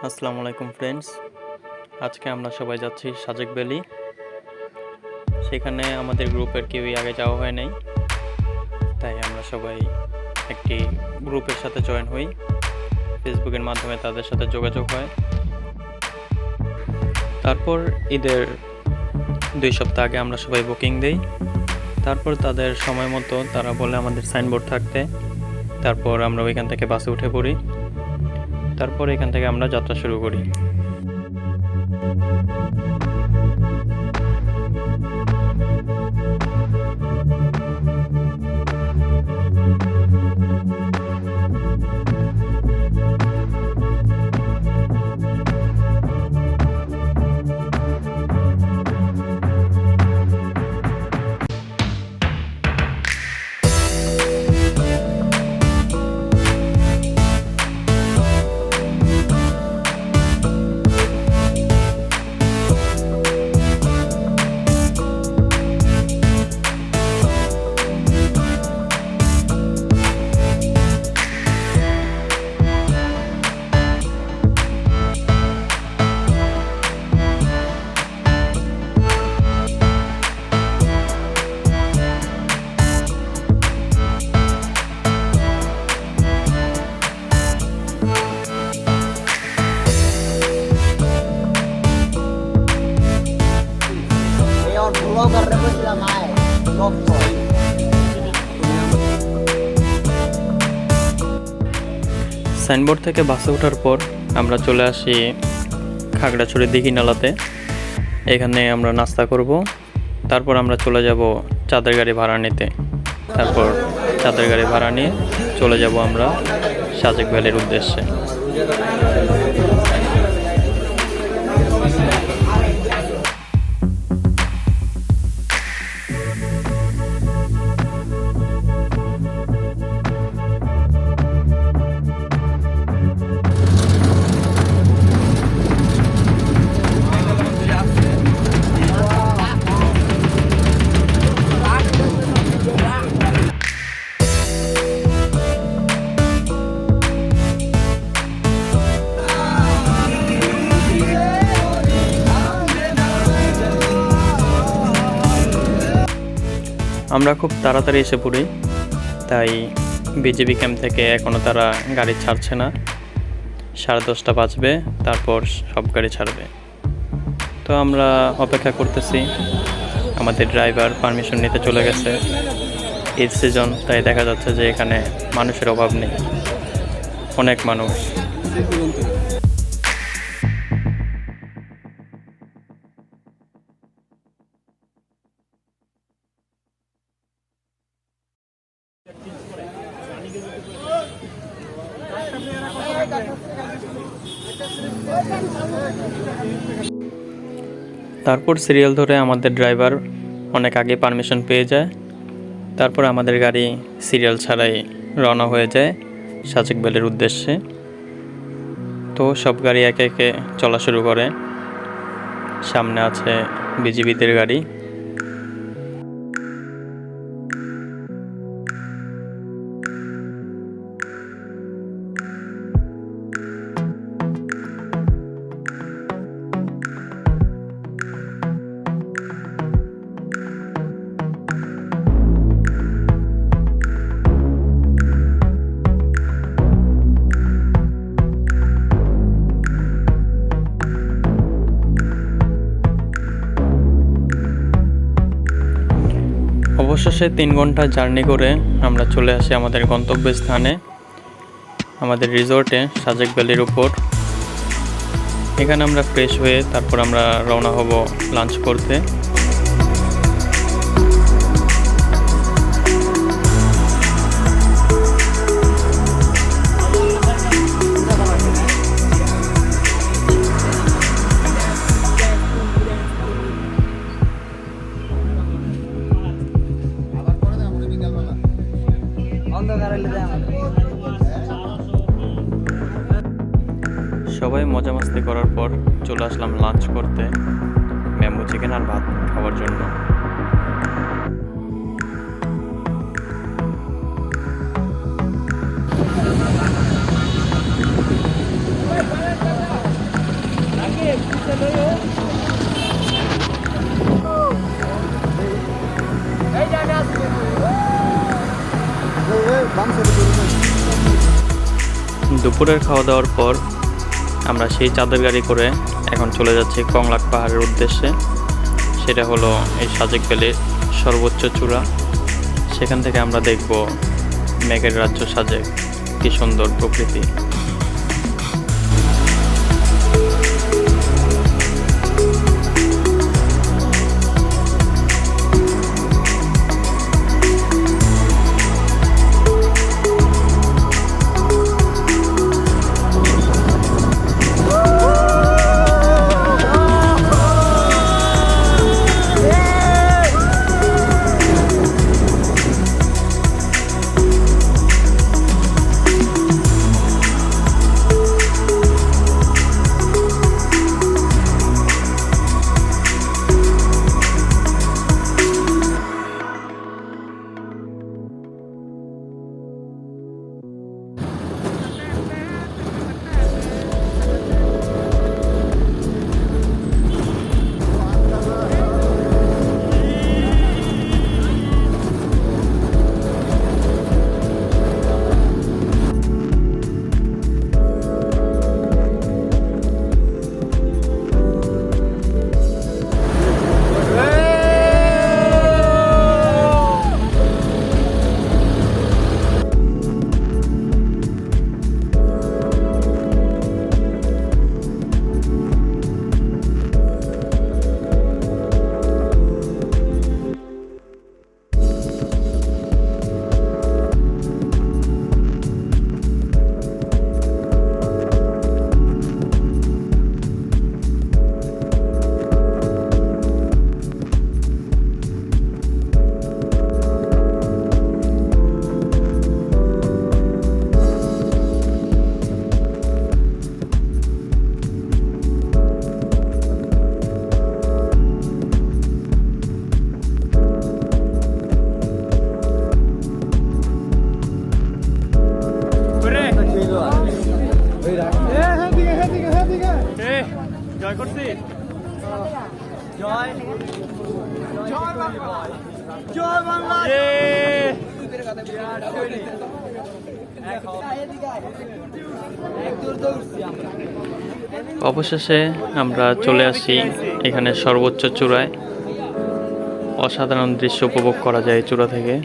আসসালামু আলাইকুম ফ্রেন্ডস। আজকে আমরা সবাই যাচ্ছি সাজেক ভ্যালি। সেখানে আমাদের গ্রুপের কেউই আগে যাওয়া হয় নাই, তাই আমরা সবাই একটি গ্রুপের সাথে জয়েন হই। ফেসবুকের মাধ্যমে তাদের সাথে যোগাযোগ হয়। তারপর ঈদের 2 সপ্তাহ আগে আমরা সবাই বুকিং দেই। তারপর তাদের সময় মতো তারা বলে আমাদের সাইনবোর্ড থাকতে। তারপর আমরা ওইখান থেকে বাসে উঠে পড়ি। তারপর এখান থেকে আমরা যাত্রা শুরু করি। সাইনবোর্ড থেকে বাসে ওঠার পর আমরা চলে আসি খাগড়াছড়ি দিঘি নালাতে। এখানে আমরা নাস্তা করব। তারপর আমরা চলে যাব চাঁদের গাড়ি ভাড়া নিতে। তারপর চাঁদের গাড়ি ভাড়া নিয়ে চলে যাব আমরা সাজেক ভ্যালির উদ্দেশ্যে। আমরা খুব তাড়াতাড়ি এসে পড়ি, তাই বিজিবি ক্যাম্প থেকে এখনও তারা গাড়ি ছাড়ছে না। 10:30 বাজবে, তারপর সব গাড়ি ছাড়বে। তো আমরা অপেক্ষা করতেছি। আমাদের ড্রাইভার পারমিশন নিতে চলে গেছে। ঈদ সিজন, তাই দেখা যাচ্ছে যে এখানে মানুষের অভাব নেই, অনেক মানুষ। তারপর সিরিয়াল ধরে আমাদের ড্রাইভার অনেক আগে পারমিশন পেয়ে যায়। তারপর আমাদের গাড়ি সিরিয়াল ছাড়াই রওনা হয়ে যায় সাজেক ভ্যালির উদ্দেশ্যে। তো সব গাড়ি একে একে চলা শুরু করে। সামনে আছে বিজিবিদের গাড়ি। অবশেষে 3 ঘন্টা জার্নি করে আমরা চলে আসি আমাদের গন্তব্যস্থানে, আমাদের রিসোর্টে সাজেক ভ্যালির উপর। এখানে আমরা ফ্রেশ হয়ে তারপর আমরা রওনা হব লাঞ্চ করতে। সবাই মজা মাস্তি করার পর চলে আসলাম লাঞ্চ করতে, ম্যাম্বো চিকেন আর ভাত খাওয়ার জন্য। দুপুরের খাওয়া দাওয়ার পর আমরা সেই চাঁদের গাড়ি করে এখন চলে যাচ্ছি কংলাক পাহাড়ের উদ্দেশ্যে। সেটা হলো এই সাজেক ভ্যালির সর্বোচ্চ চূড়া। সেখান থেকে আমরা দেখব মেঘের রাজ্য সাজেক, কি সুন্দর প্রকৃতি। অবশেষে আমরা চলে আসি এখানে সর্বোচ্চ চূড়ায়। অসাধারণ দৃশ্য উপভোগ করা যায় চূড়া থেকে।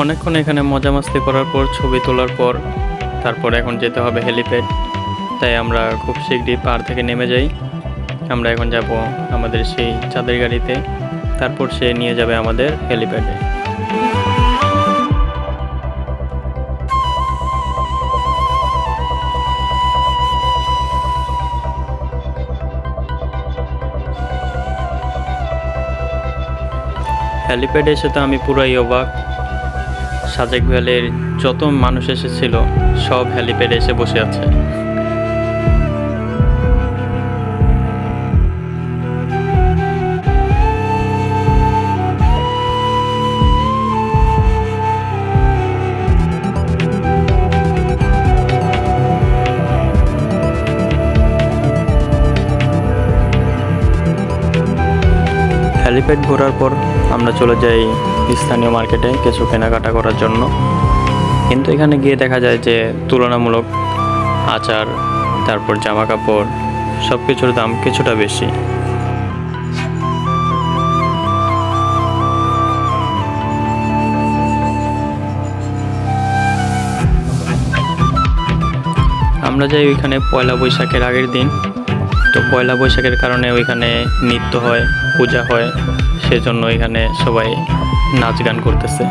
অনেকক্ষণ এখানে মজা মাস্তি করার পর, ছবি তোলার পর, তারপর এখন যেতে হবে হেলিপ্যাড। তাই আমরা খুব শীঘ্রই পাহাড় থেকে নেমে যাই। আমরা এখন যাব আমাদের সেই চাঁদের গাড়িতে, তারপর সে নিয়ে যাবে আমাদের হেলিপ্যাডে। হেলিপ্যাডে এসে তো আমি পুরাই অবাক। সাজেক ভ্যালির যত মানুষ এসেছিল সব হেলিপ্যাডে এসে বসে আছে। হেলিপ্যাড ঘোরার পর আমরা চলে যাই স্থানীয় মার্কেটে কিছু কেনাকাটা করার জন্য। কিন্তু এখানে গিয়ে দেখা যায় যে তুলনামূলক আচার, তারপর জামা কাপড়, সব কিছুর দাম কিছুটা বেশি। আমরা যাই ওইখানে পয়লা বৈশাখের আগের দিন। তো পয়লা বৈশাখের কারণে ওইখানে নৃত্য হয়, পূজা হয়, সেজন্য এখানে সবাই নাচ গান করতেছে।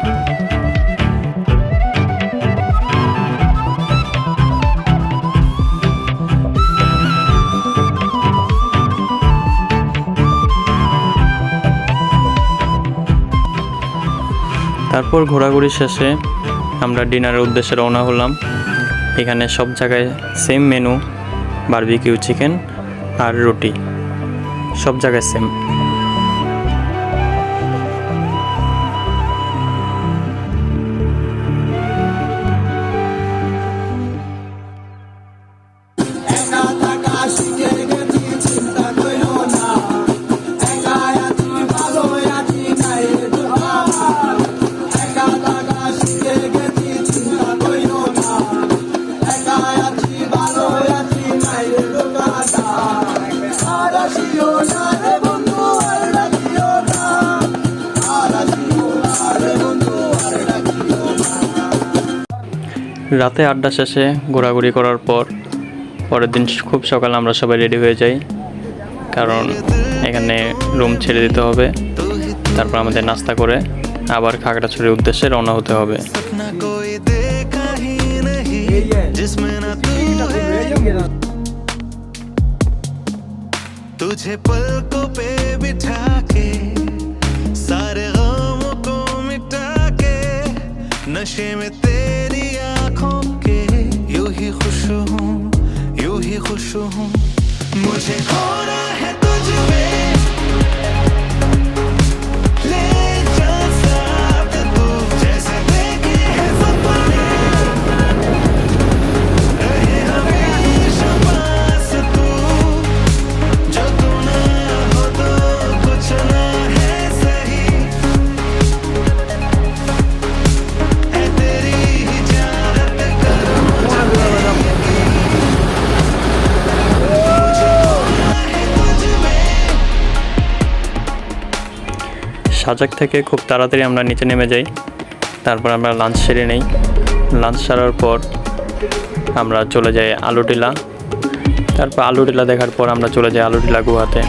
তারপর ঘোরাঘুরি শেষে আমরা ডিনারের উদ্দেশ্যে রওনা হলাম। এখানে সব জায়গায় সেম মেনু, বারবিকিউ চিকেন আর রুটি, সব জায়গায় সেম। রাতে আড্ডা শেষে ঘোরাঘুরি করার পর পরের দিন খুব সকালে আমরা সবাই রেডি হয়ে যাই, কারণ এখানে রুম ছেড়ে দিতে হবে। তারপর আমাদের নাস্তা করে আবার খাগড়াছড়ির উদ্দেশ্যে রওনা হতে হবে। तुझे पलकों पे बिठा के सारे गमों को मिटा के नशे में तेरी आंखों के यूं ही खुश हूँ मुझे खोना है तुझ में ले जा साथ तू जैसे देखे है सपने रहे हमेशा पास तू जो तू ना हो तो कुछ ना है सही है तेरी ही चाहत कर मुझे সাজাক থেকে খুব তাড়াতাড়ি আমরা নিচে নেমে যাই। তারপর আমরা লাঞ্চ সেরে নেই। লাঞ্চ সারার পর আমরা চলে যাই আলুটিলা। তারপর আলুটিলা দেখার পর আমরা চলে যাই আলুটিলা গুহাতে।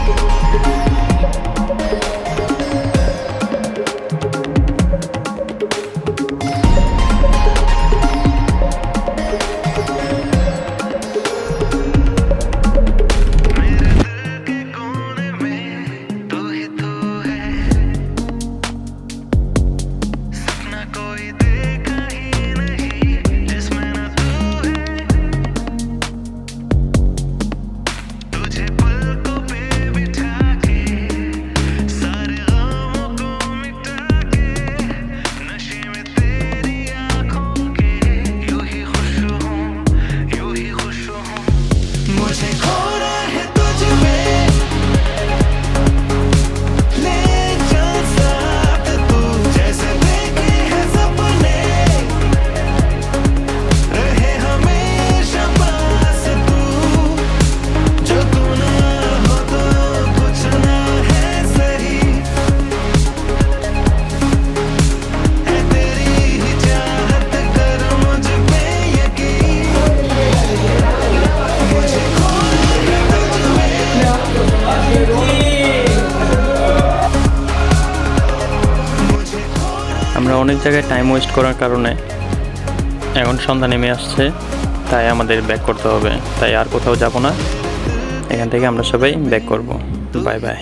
আমরা অনেক জায়গায় টাইম ওয়েস্ট করার কারণে এখন সন্ধ্যা নেমে আসছে, তাই আমাদের ব্যাক করতে হবে। তাই আর কোথাও যাব না, এখান থেকে আমরা সবাই ব্যাক করব। Bye bye.